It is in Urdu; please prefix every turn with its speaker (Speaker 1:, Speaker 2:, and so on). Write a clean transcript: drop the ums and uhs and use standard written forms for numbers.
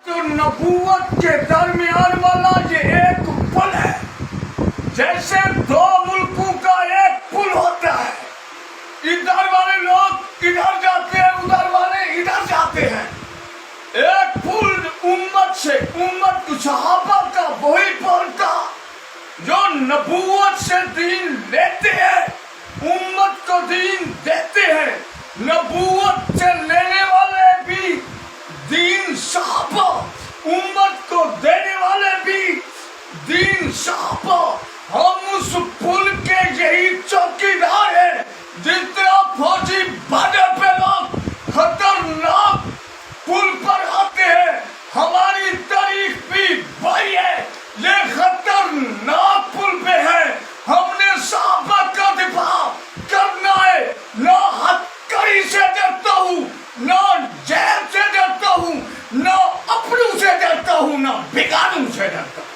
Speaker 1: تو نبوت کے درمیان والا یہ ایک پل ہے، جیسے دو ملکوں کا ایک پل ہوتا ہے، ادھر والے لوگ ادھر جاتے ہیں، ادھر والے ادھر جاتے ہیں۔ ایک پل امت سے، امت صحابہ کا وہی پل تھا جو نبوت سے دین لیتے ہیں، امت کو دین دیتے ہیں۔ نبوت سے لینے والے بھی دین صحابہ، امت کو دینے والے بھی دین صحابہ۔ ہم اس پل کے یہی چوکیدار ہیں۔ جس طرح فوجی بادے پہ لوگ خطرناک پل پر آتے ہیں، ہماری تاریخ بھی وہی ہے، یہ خطرناک پل پہ ہے۔ ہم نے صحابہ کا دفاع کرنا ہے، نہ ہتھکڑی سے ڈرتا ہوں، نہ جیب سے ڈرتا ہوں، نہ اپنوں سے ڈرتا ہوں، نہ بیگانوں سے ڈرتا ہوں۔